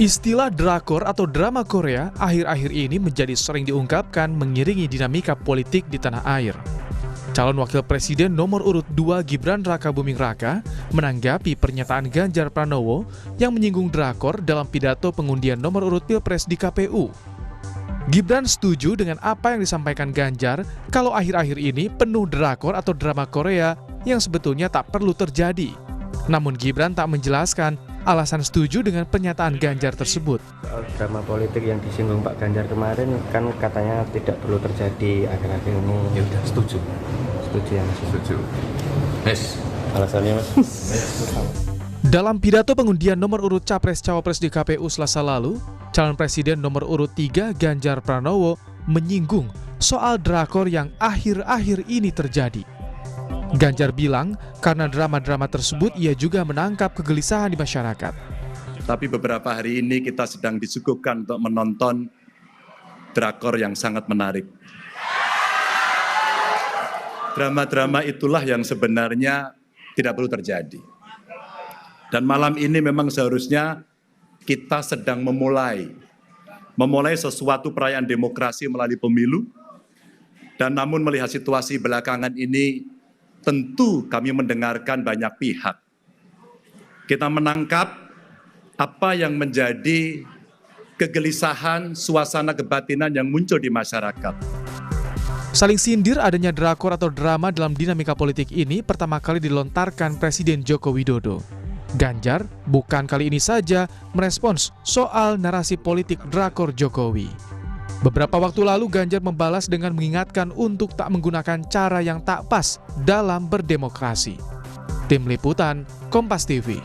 Istilah drakor atau drama Korea akhir-akhir ini menjadi sering diungkapkan mengiringi dinamika politik di tanah air. Calon Wakil Presiden nomor urut 2 Gibran Rakabuming Raka menanggapi pernyataan Ganjar Pranowo yang menyinggung drakor dalam pidato pengundian nomor urut Pilpres di KPU. Gibran setuju dengan apa yang disampaikan Ganjar kalau akhir-akhir ini penuh drakor atau drama Korea yang sebetulnya tak perlu terjadi. Namun Gibran tak menjelaskan alasan setuju dengan pernyataan Ganjar tersebut. Drama politik yang disinggung Pak Ganjar kemarin kan katanya tidak perlu terjadi akhir-akhir ini. Ya udah, setuju. Setuju ya Mas? Setuju. Alasannya Mas? Dalam pidato pengundian nomor urut Capres-Cawapres di KPU Selasa lalu, calon presiden nomor urut 3 Ganjar Pranowo menyinggung soal drakor yang akhir-akhir ini terjadi. Ganjar bilang karena drama-drama tersebut ia juga menangkap kegelisahan di masyarakat. Tapi beberapa hari ini kita sedang disuguhkan untuk menonton drakor yang sangat menarik. Drama-drama itulah yang sebenarnya tidak perlu terjadi. Dan malam ini memang seharusnya kita sedang memulai sesuatu perayaan demokrasi melalui pemilu. Dan namun melihat situasi belakangan ini, tentu kami mendengarkan banyak pihak. Kita menangkap apa yang menjadi kegelisahan, suasana kebatinan yang muncul di masyarakat. Saling sindir adanya drakor atau drama dalam dinamika politik ini pertama kali dilontarkan Presiden Joko Widodo. Ganjar bukan kali ini saja merespons soal narasi politik drakor Jokowi. Beberapa waktu lalu Ganjar membalas dengan mengingatkan untuk tak menggunakan cara yang tak pas dalam berdemokrasi. Tim Liputan, Kompas TV.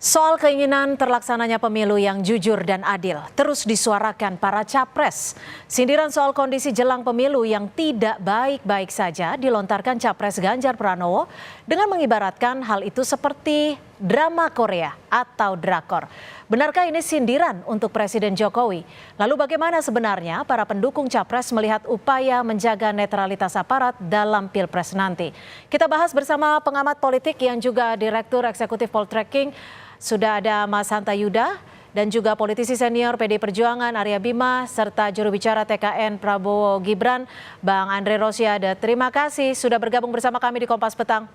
Soal keinginan terlaksananya pemilu yang jujur dan adil terus disuarakan para capres. Sindiran soal kondisi jelang pemilu yang tidak baik-baik saja dilontarkan Capres Ganjar Pranowo dengan mengibaratkan hal itu seperti drama Korea atau drakor. Benarkah ini sindiran untuk Presiden Jokowi? Lalu bagaimana sebenarnya para pendukung Capres melihat upaya menjaga netralitas aparat dalam Pilpres nanti? Kita bahas bersama pengamat politik yang juga Direktur Eksekutif Poltreking. Sudah ada Mas Hanta Yuda dan juga politisi senior PD Perjuangan Arya Bima serta juru bicara TKN Prabowo Gibran, Bang Andre Rosiade. Terima kasih sudah bergabung bersama kami di Kompas Petang.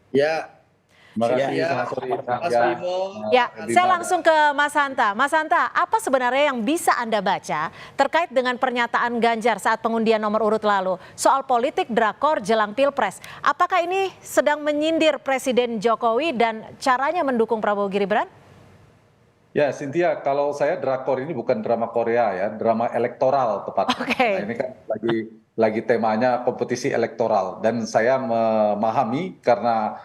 Ya. Saya langsung ke Mas Hanta. Mas Hanta, apa sebenarnya yang bisa Anda baca terkait dengan pernyataan Ganjar saat pengundian nomor urut lalu soal politik drakor jelang Pilpres? Apakah ini sedang menyindir Presiden Jokowi dan caranya mendukung Prabowo Gibran? Ya, Cynthia, kalau saya drakor ini bukan drama Korea ya, drama elektoral tepatnya. Nah, ini kan lagi temanya kompetisi elektoral dan saya memahami karena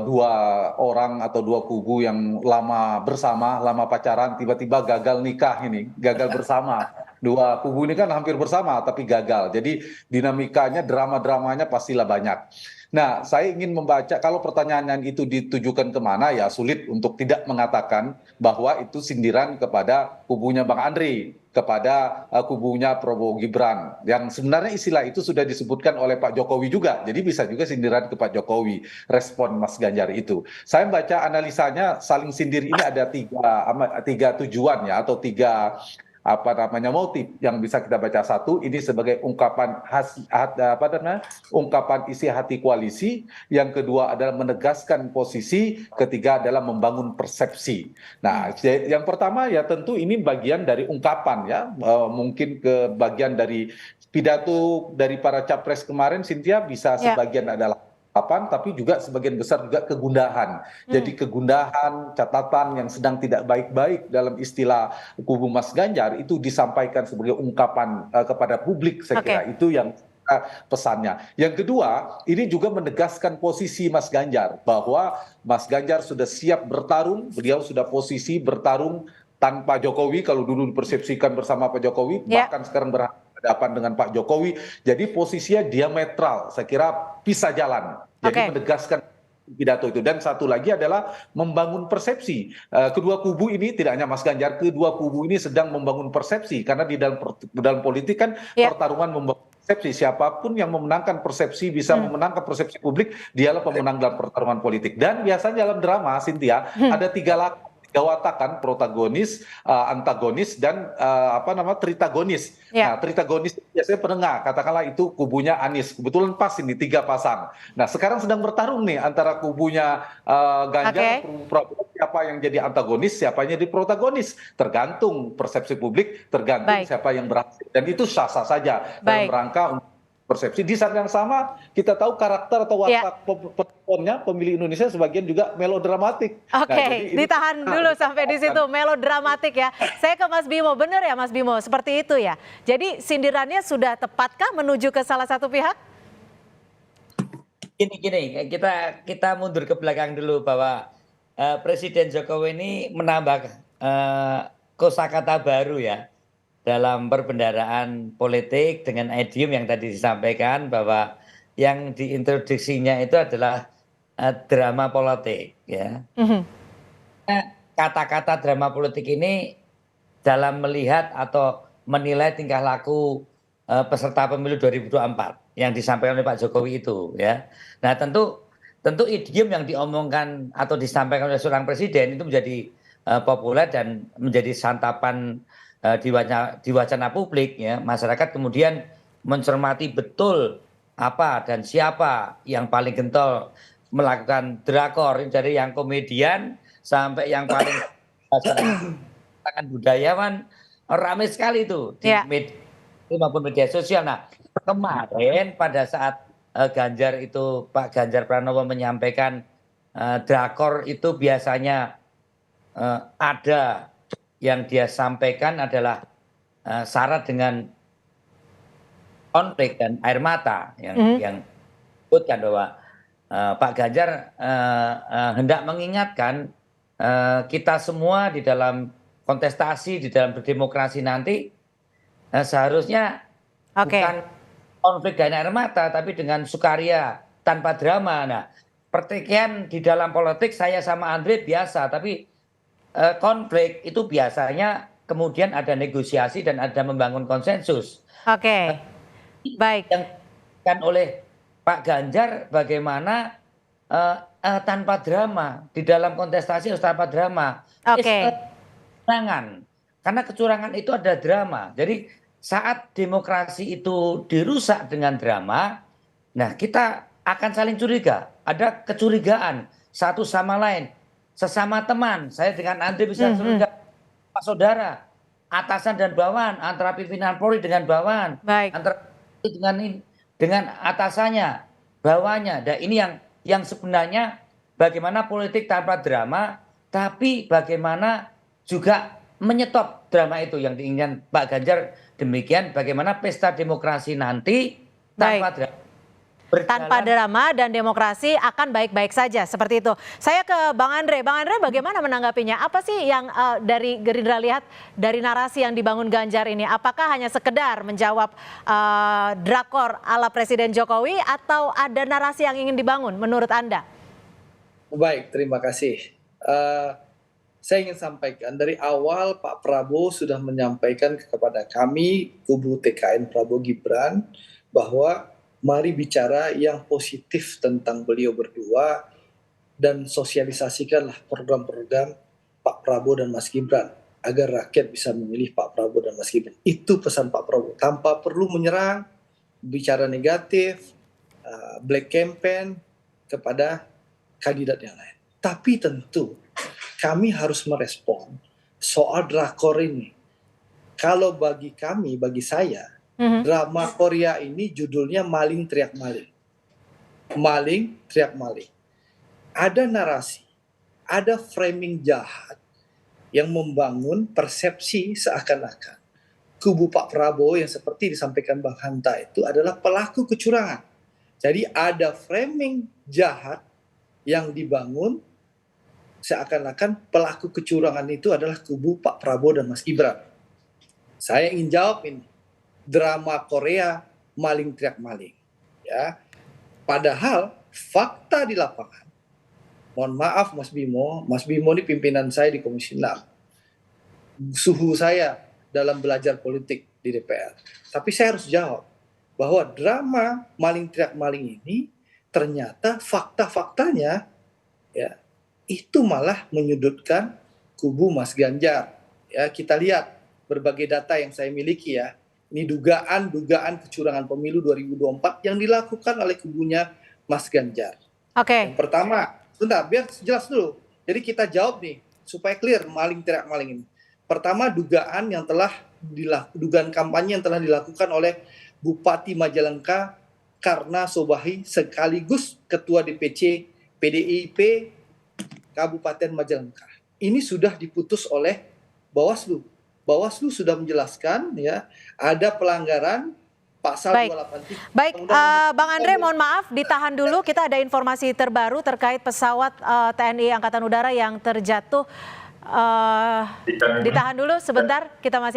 dua orang atau dua kubu yang lama bersama, lama pacaran, tiba-tiba gagal nikah ini, gagal bersama. Dua kubu ini kan hampir bersama tapi gagal. Jadi dinamikanya, drama-dramanya pastilah banyak. Nah, saya ingin membaca kalau pertanyaan itu ditujukan kemana ya sulit untuk tidak mengatakan bahwa itu sindiran kepada kubunya Bang Andre, kepada kubunya Prabowo Gibran. Yang sebenarnya istilah itu sudah disebutkan oleh Pak Jokowi juga. Jadi bisa juga sindiran ke Pak Jokowi, respon Mas Ganjar itu. Saya membaca analisanya saling sindir ini ada tiga tujuan ya atau tiga motif yang bisa kita baca. Satu, ini sebagai ungkapan ungkapan isi hati koalisi. Yang kedua adalah menegaskan posisi. Ketiga adalah membangun persepsi. Nah, yang pertama ya tentu ini bagian dari ungkapan ya, mungkin ke bagian dari pidato dari para capres kemarin, Cynthia, bisa sebagian adalah tapi juga sebagian besar juga kegundahan. Jadi kegundahan, catatan yang sedang tidak baik-baik dalam istilah kubu Mas Ganjar itu disampaikan sebagai ungkapan kepada publik, saya kira itu yang pesannya. Yang kedua, ini juga menegaskan posisi Mas Ganjar bahwa Mas Ganjar sudah siap bertarung, beliau sudah posisi bertarung tanpa Jokowi, kalau dulu dipersepsikan bersama Pak Jokowi, bahkan sekarang berhadapan dengan Pak Jokowi. Jadi posisinya diametral, saya kira pisah jalan. Jadi menegaskan pidato itu. Dan satu lagi adalah membangun persepsi. Kedua kubu ini, tidak hanya Mas Ganjar, kedua kubu ini sedang membangun persepsi. Karena di dalam politik kan pertarungan membangun persepsi. Siapapun yang memenangkan persepsi bisa memenangkan persepsi publik, dialah pemenang dalam pertarungan politik. Dan biasanya dalam drama, Cynthia, ada tiga watakan: protagonis, antagonis, dan tritagonis. Ya. Nah, tritagonis biasanya penengah, katakanlah itu kubunya Anies. Kebetulan pas ini 3 pasang. Nah, sekarang sedang bertarung nih antara kubunya Ganjar, Prabowo, siapa yang jadi antagonis, siapa yang jadi protagonis. Tergantung persepsi publik, tergantung siapa yang berhasil. Dan itu sah-sah saja dalam rangka untuk persepsi. Di saat yang sama kita tahu karakter atau watak penontonnya pemilih Indonesia sebagian juga melodramatik. Oke, ditahan dulu sampai di situ, melodramatik ya. Saya ke Mas Bimo, benar ya Mas Bimo, seperti itu ya. Jadi sindirannya sudah tepatkah menuju ke salah satu pihak? Gini, kita mundur ke belakang dulu bahwa Presiden Jokowi ini menambah kosakata baru ya dalam perbendaharaan politik dengan idiom yang tadi disampaikan, bahwa yang diintroduksinya itu adalah drama politik ya. Kata-kata drama politik ini dalam melihat atau menilai tingkah laku peserta pemilu 2024 yang disampaikan oleh Pak Jokowi itu ya. Nah, tentu idiom yang diomongkan atau disampaikan oleh seorang presiden itu menjadi populer dan menjadi santapan di wacana publik ya. Masyarakat kemudian mencermati betul apa dan siapa yang paling getol melakukan drakor, dari yang komedian sampai yang paling budayawan. Ramai sekali itu di media maupun media sosial. Nah, kemarin pada saat Pak Ganjar Pranowo menyampaikan drakor itu biasanya ada yang dia sampaikan adalah syarat dengan konflik dan air mata yang disebutkan bahwa Pak Ganjar hendak mengingatkan kita semua di dalam kontestasi, di dalam berdemokrasi nanti seharusnya bukan konflik dan air mata, tapi dengan sukaria tanpa drama. Nah, pertikaian di dalam politik saya sama Andre biasa, tapi konflik itu biasanya kemudian ada negosiasi dan ada membangun konsensus. Oke, baik. Yang disampaikan oleh Pak Ganjar bagaimana tanpa drama, di dalam kontestasi harus tanpa drama. Kecurangan, karena kecurangan itu ada drama. Jadi saat demokrasi itu dirusak dengan drama, nah kita akan saling curiga, ada kecurigaan satu sama lain. Sesama teman, saya dengan Andre bisa curiga, Pak Saudara, atasan dan bawahan, antara pimpinan Polri dengan bawahan, antara dengan atasannya, bawahannya. Dan ini yang sebenarnya bagaimana politik tanpa drama, tapi bagaimana juga menyetop drama itu yang diinginkan Pak Ganjar. Demikian bagaimana pesta demokrasi nanti tanpa drama. Tanpa drama dan demokrasi akan baik-baik saja, seperti itu. Saya ke Bang Andre. Bang Andre, bagaimana menanggapinya? Apa sih yang dari Gerindra lihat dari narasi yang dibangun Ganjar ini? Apakah hanya sekedar menjawab drakor ala Presiden Jokowi atau ada narasi yang ingin dibangun menurut Anda? Baik, terima kasih. Saya ingin sampaikan dari awal Pak Prabowo sudah menyampaikan kepada kami, kubu TKN Prabowo Gibran, bahwa mari bicara yang positif tentang beliau berdua dan sosialisasikanlah program-program Pak Prabowo dan Mas Gibran agar rakyat bisa memilih Pak Prabowo dan Mas Gibran. Itu pesan Pak Prabowo, tanpa perlu menyerang, bicara negatif, black campaign kepada kandidat yang lain. Tapi tentu kami harus merespon soal drakor ini. Kalau bagi kami, bagi saya, drama Korea ini judulnya Maling Teriak Maling. Maling Teriak Maling. Ada narasi, ada framing jahat yang membangun persepsi seakan-akan kubu Pak Prabowo yang seperti disampaikan Bang Hanta itu adalah pelaku kecurangan. Jadi ada framing jahat yang dibangun seakan-akan pelaku kecurangan itu adalah kubu Pak Prabowo dan Mas Gibran. Saya ingin jawab ini. Drama Korea Maling Teriak Maling, ya. Padahal fakta di lapangan, mohon maaf Mas Bimo ini pimpinan saya di Komisi 6, suhu saya dalam belajar politik di DPR. Tapi saya harus jawab, bahwa drama maling teriak maling ini ternyata fakta-faktanya ya itu malah menyudutkan kubu Mas Ganjar. Ya, kita lihat berbagai data yang saya miliki ya. Ini dugaan kecurangan pemilu 2024 yang dilakukan oleh kubunya Mas Ganjar. Oke. Yang pertama, sebentar biar jelas dulu. Jadi kita jawab nih supaya clear maling teriak maling ini. Pertama, dugaan kampanye yang telah dilakukan oleh Bupati Majalengka Karna Sobahi sekaligus Ketua DPC PDIP Kabupaten Majalengka. Ini sudah diputus oleh Bawaslu. Bawaslu sudah menjelaskan ya ada pelanggaran pasal 283. Baik, Bang Andre, mohon maaf ditahan dulu. Kita ada informasi terbaru terkait pesawat TNI Angkatan Udara yang terjatuh. Ditahan dulu sebentar, kita masih